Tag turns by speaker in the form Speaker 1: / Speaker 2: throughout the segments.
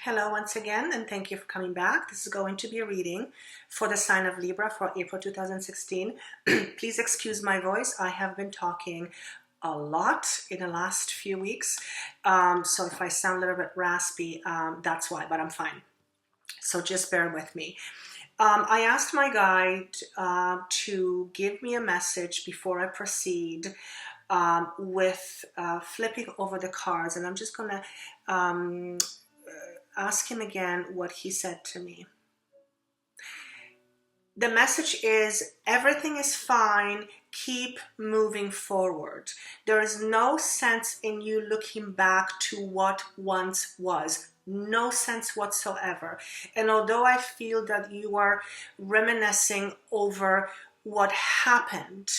Speaker 1: Hello once again, and thank you for coming back. This is going to be a reading for the sign of Libra for April 2016. Please excuse my voice. I have been talking a lot in the last few weeks, so if I sound a little bit raspy, that's why, but I'm fine. So just bear with me. I asked my guide to give me a message before I proceed with flipping over the cards, and I'm just going to ask him again what he said to me. The message is, everything is fine, keep moving forward. There is no sense in you looking back to what once was. No sense whatsoever. And although I feel that you are reminiscing over what happened,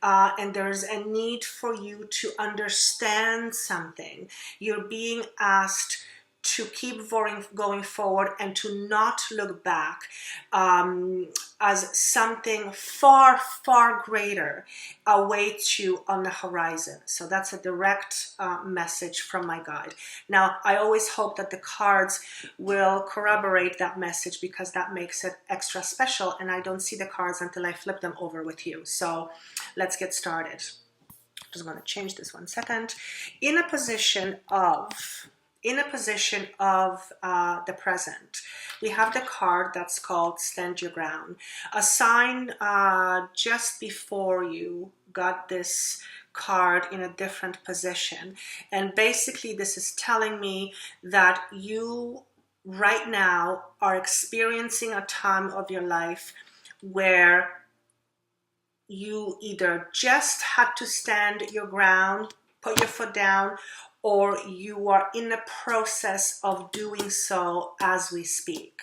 Speaker 1: and there's a need for you to understand something, you're being asked to keep going forward and to not look back as something far, far greater awaits you on the horizon. So that's a direct message from my guide. Now, I always hope that the cards will corroborate that message, because that makes it extra special, and I don't see the cards until I flip them over with you. So let's get started. I'm just going to change this 1 second. In a position of the present, we have the card that's called Stand Your Ground. A sign just before you got this card in a different position, and basically this is telling me that you right now are experiencing a time of your life where you either just had to stand your ground, put your foot down, or you are in the process of doing so as we speak.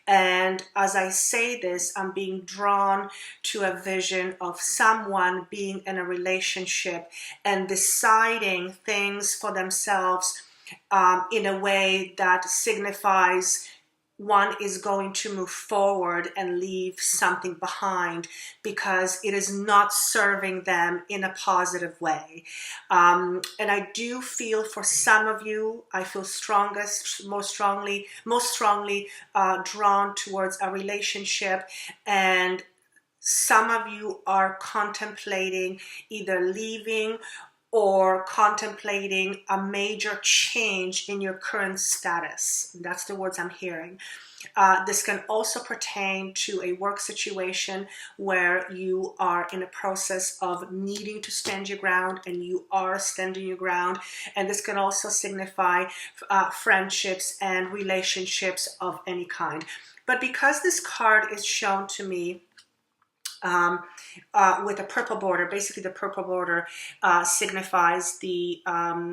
Speaker 1: And as I say this, I'm being drawn to a vision of someone being in a relationship and deciding things for themselves in a way that signifies one is going to move forward and leave something behind because it is not serving them in a positive way. And I do feel for some of you, I feel most strongly drawn towards a relationship, and some of you are contemplating either leaving or contemplating a major change in your current status. That's the words I'm hearing. This can also pertain to a work situation where you are in a process of needing to stand your ground, and you are standing your ground. And this can also signify friendships and relationships of any kind. But because this card is shown to me with a purple border, basically the purple border signifies the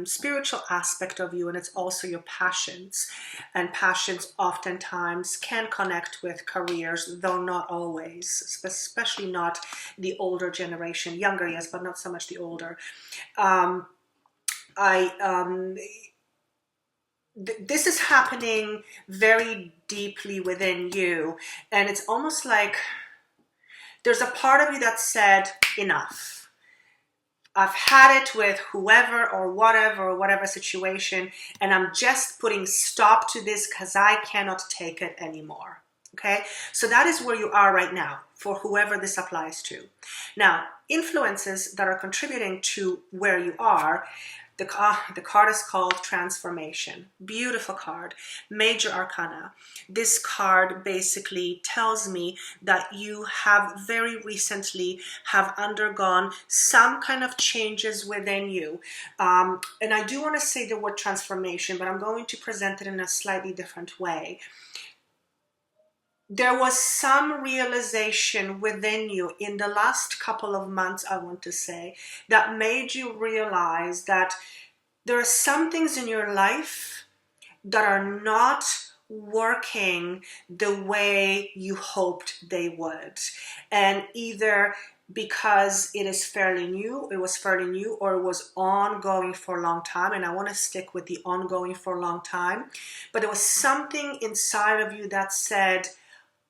Speaker 1: spiritual aspect of you, and it's also your passions. And passions oftentimes can connect with careers, though not always, especially not the older generation. Younger, yes, but not so much the older. This is happening very deeply within you, and it's almost like there's a part of you that said, enough. I've had it with whoever or whatever situation, and I'm just putting stop to this because I cannot take it anymore. Okay? So that is where you are right now, for whoever this applies to. Now, influences that are contributing to where you are, the card is called Transformation. Beautiful card. Major Arcana. This card basically tells me that you have very recently have undergone some kind of changes within you. And I do want to say the word transformation, but I'm going to present it in a slightly different way. There was some realization within you in the last couple of months, I want to say, that made you realize that there are some things in your life that are not working the way you hoped they would. And either because it was fairly new, or it was ongoing for a long time. And I want to stick with the ongoing for a long time. But there was something inside of you that said,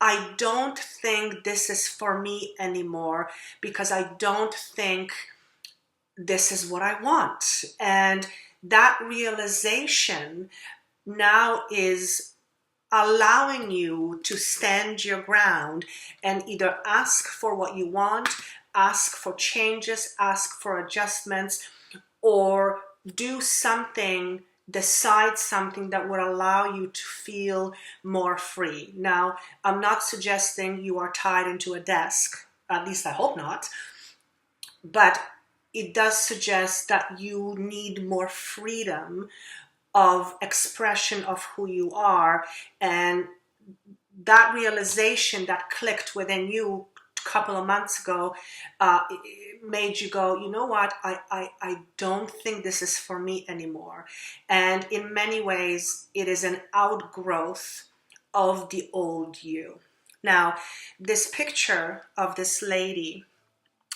Speaker 1: I don't think this is for me anymore, because I don't think this is what I want. And that realization now is allowing you to stand your ground and either ask for what you want, ask for changes, ask for adjustments, or do something, decide something that would allow you to feel more free. Now, I'm not suggesting you are tied into a desk, at least I hope not, but it does suggest that you need more freedom of expression of who you are, and that realization that clicked within you a couple of months ago made you go, you know what, I don't think this is for me anymore. And in many ways, it is an outgrowth of the old you. Now, this picture of this lady,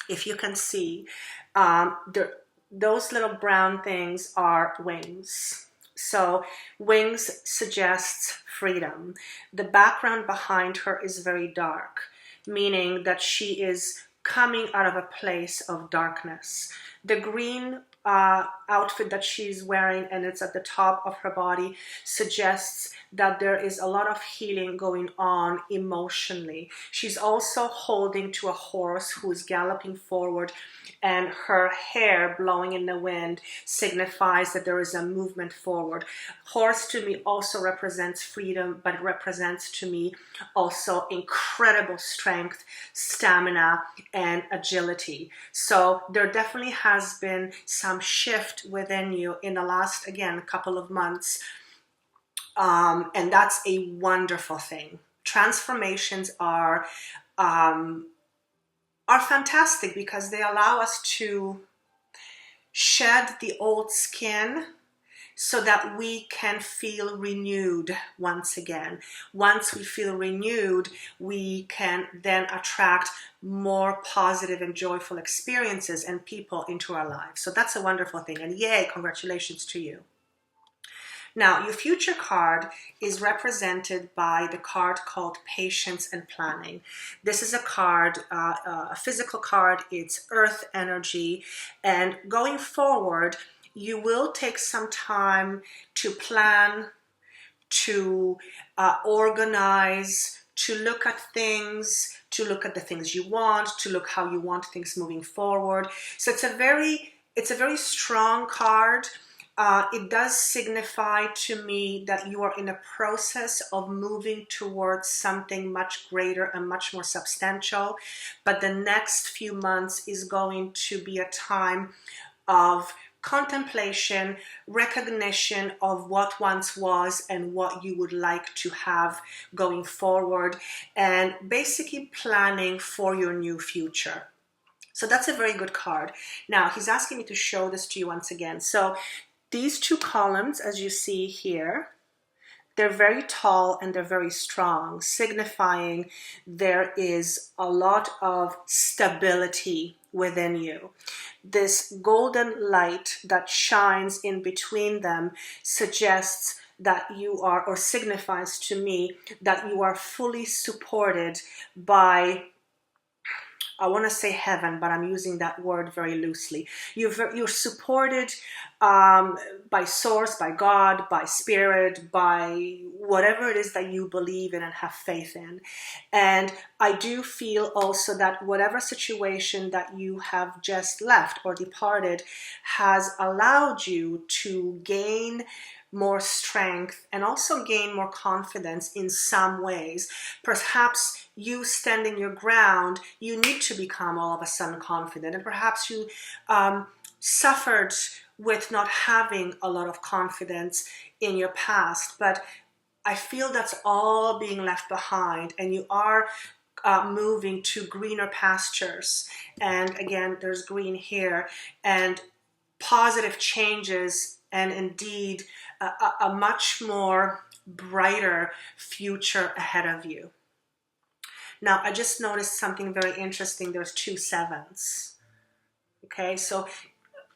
Speaker 1: if you can see, those little brown things are wings. So wings suggests freedom. The background behind her is very dark, meaning that she is coming out of a place of darkness. The green outfit that she's wearing, and it's at the top of her body, suggests that there is a lot of healing going on emotionally. She's also holding to a horse who is galloping forward, and her hair blowing in the wind signifies that there is a movement forward. Horse to me also represents freedom, but it represents to me also incredible strength, stamina, and agility. So there definitely has been some shift within you in the last, again, couple of months. And that's a wonderful thing. Transformations are fantastic because they allow us to shed the old skin so that we can feel renewed once again. Once we feel renewed, we can then attract more positive and joyful experiences and people into our lives. So that's a wonderful thing. And yay, congratulations to you. Now, your future card is represented by the card called Patience and Planning. This is a card, a physical card. It's earth energy. And going forward, you will take some time to plan, to organize, to look at things, to look at the things you want, to look how you want things moving forward. So it's a very strong card. It does signify to me that you are in a process of moving towards something much greater and much more substantial. But the next few months is going to be a time of contemplation, recognition of what once was and what you would like to have going forward, and basically planning for your new future. So that's a very good card. Now, he's asking me to show this to you once again. So these two columns, as you see here, they're very tall and they're very strong, signifying there is a lot of stability within you. This golden light that shines in between them suggests that you are, or signifies to me, that you are fully supported by, I want to say heaven, but I'm using that word very loosely. You're supported by source, by God, by spirit, by whatever it is that you believe in and have faith in. And I do feel also that whatever situation that you have just left or departed has allowed you to gain more strength and also gain more confidence in some ways. Perhaps you standing your ground, you need to become all of a sudden confident, and perhaps you suffered with not having a lot of confidence in your past, but I feel that's all being left behind, and you are moving to greener pastures. And again, there's green here, and positive changes, and indeed a much more brighter future ahead of you. Now, I just noticed something very interesting. There's 2 sevens. Okay, so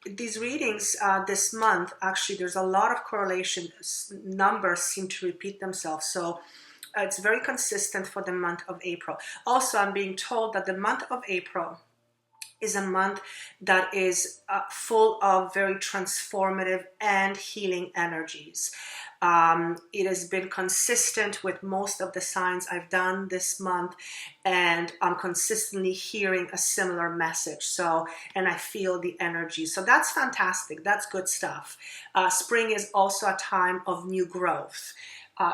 Speaker 1: these readings this month, actually, there's a lot of correlation. Numbers seem to repeat themselves. So it's very consistent for the month of April. Also, I'm being told that the month of April is a month that is full of very transformative and healing energies. It has been consistent with most of the signs I've done this month, and I'm consistently hearing a similar message. So, and I feel the energy. So that's fantastic. That's good stuff. Spring is also a time of new growth.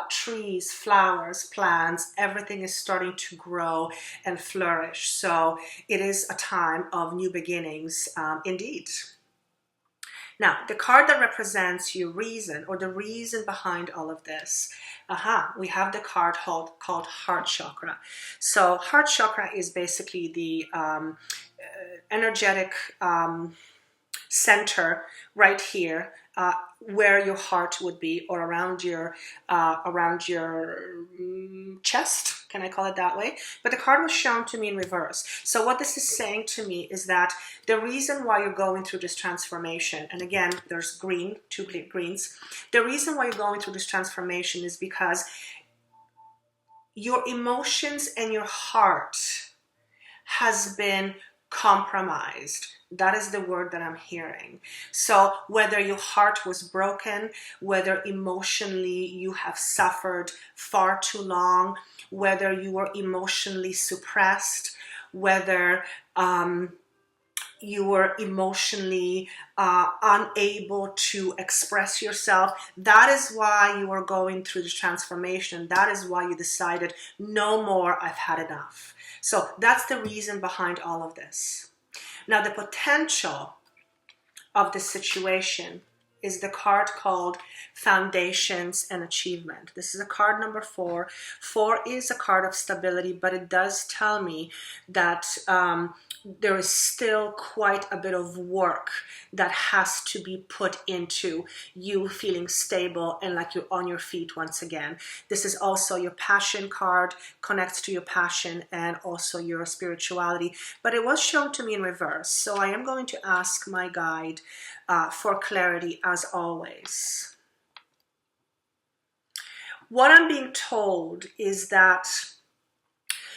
Speaker 1: Trees, flowers, plants, everything is starting to grow and flourish. So it is a time of new beginnings, indeed. Now, the card that represents your reason, or the reason behind all of this, we have the card called Heart Chakra. So Heart Chakra is basically the energetic center right here, where your heart would be, or around your chest. Can I call it that way? But the card was shown to me in reverse. So what this is saying to me is that the reason why you're going through this transformation, and again, there's green, two greens. The reason why you're going through this transformation is because your emotions and your heart has been compromised. That is the word that I'm hearing. So whether your heart was broken, whether emotionally you have suffered far too long, whether you were emotionally suppressed, whether you were emotionally unable to express yourself, that is why you are going through this transformation. That is why you decided, no more, I've had enough. So that's the reason behind all of this. Now, the potential of the situation is the card called Foundations and Achievement. This is a card number 4. 4 is a card of stability, but it does tell me that there is still quite a bit of work that has to be put into you feeling stable and like you're on your feet once again. This is also your passion card, connects to your passion and also your spirituality, but it was shown to me in reverse. So I am going to ask my guide for clarity as always. What I'm being told is that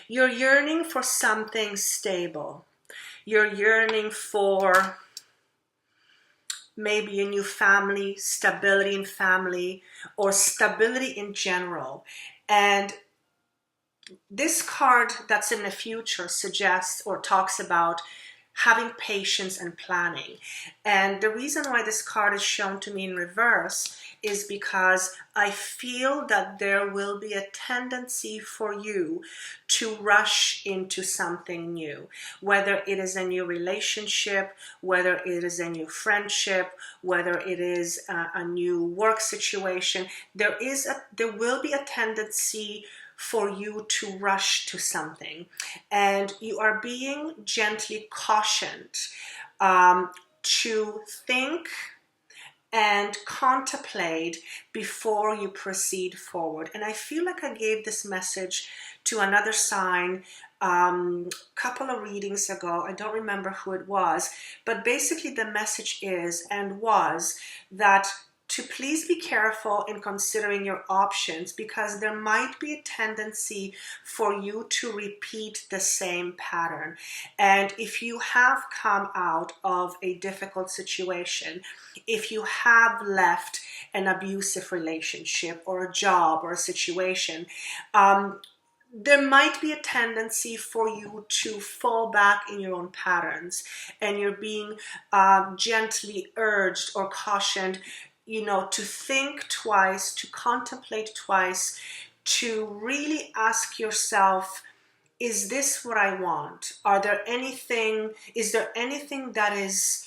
Speaker 1: you're yearning for something stable. You're yearning for maybe a new family, stability in family, or stability in general. And this card that's in the future suggests or talks about having patience and planning. And the reason why this card is shown to me in reverse is because I feel that there will be a tendency for you to rush into something new, whether it is a new relationship, whether it is a new friendship, whether it is a new work situation. There will be a tendency for you to rush to something, and you are being gently cautioned to think and contemplate before you proceed forward. And I feel like I gave this message to another sign couple of readings ago. I don't remember who it was, but basically the message is and was that to please be careful in considering your options, because there might be a tendency for you to repeat the same pattern. And if you have come out of a difficult situation, if you have left an abusive relationship or a job or a situation, there might be a tendency for you to fall back in your own patterns, and you're being gently urged or cautioned, to think twice, to contemplate twice, to really ask yourself, is this what I want? Is there anything that is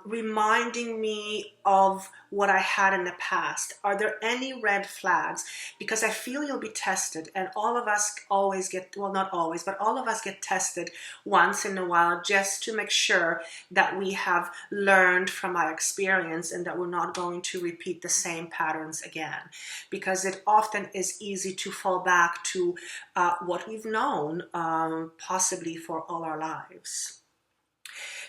Speaker 1: reminding me of what I had in the past? Are there any red flags? Because I feel you'll be tested, and all of us always get, well, not always, but all of us get tested once in a while, just to make sure that we have learned from our experience and that we're not going to repeat the same patterns again. Because it often is easy to fall back to what we've known, possibly for all our lives.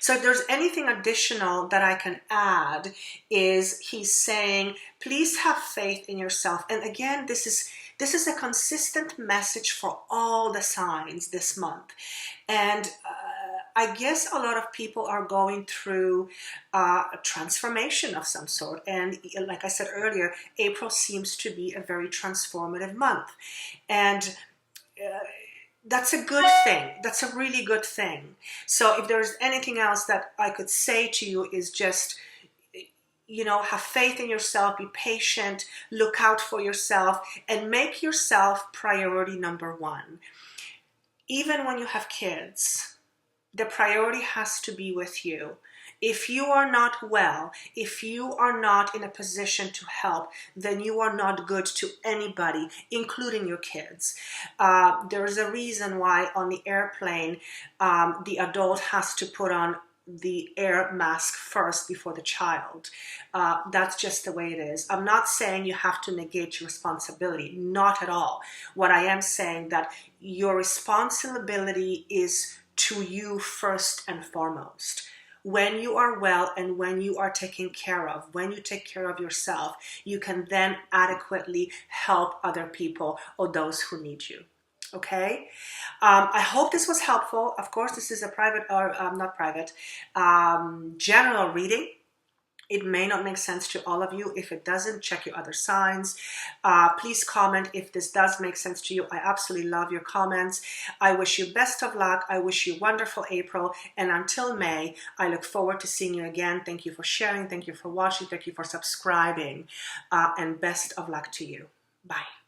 Speaker 1: So if there's anything additional that I can add, is he's saying, please have faith in yourself. And again, this is a consistent message for all the signs this month. And I guess a lot of people are going through a transformation of some sort. And like I said earlier, April seems to be a very transformative month. And that's a good thing. That's a really good thing. So if there's anything else that I could say to you is just, have faith in yourself, be patient, look out for yourself, and make yourself priority number one. Even when you have kids, the priority has to be with you. If you are not well, if you are not in a position to help, then you are not good to anybody, including your kids. There's a reason why on the airplane, the adult has to put on the air mask first before the child. That's just the way it is. I'm not saying you have to negate your responsibility, not at all. What I am saying that your responsibility is to you first and foremost. When you are well and when you are taken care of, when you take care of yourself, you can then adequately help other people or those who need you. Okay, I hope this was helpful. Of course, this is a general reading. It may not make sense to all of you. If it doesn't, check your other signs. Please comment if this does make sense to you. I absolutely love your comments. I wish you best of luck. I wish you wonderful April. And until May, I look forward to seeing you again. Thank you for sharing. Thank you for watching. Thank you for subscribing. And best of luck to you. Bye.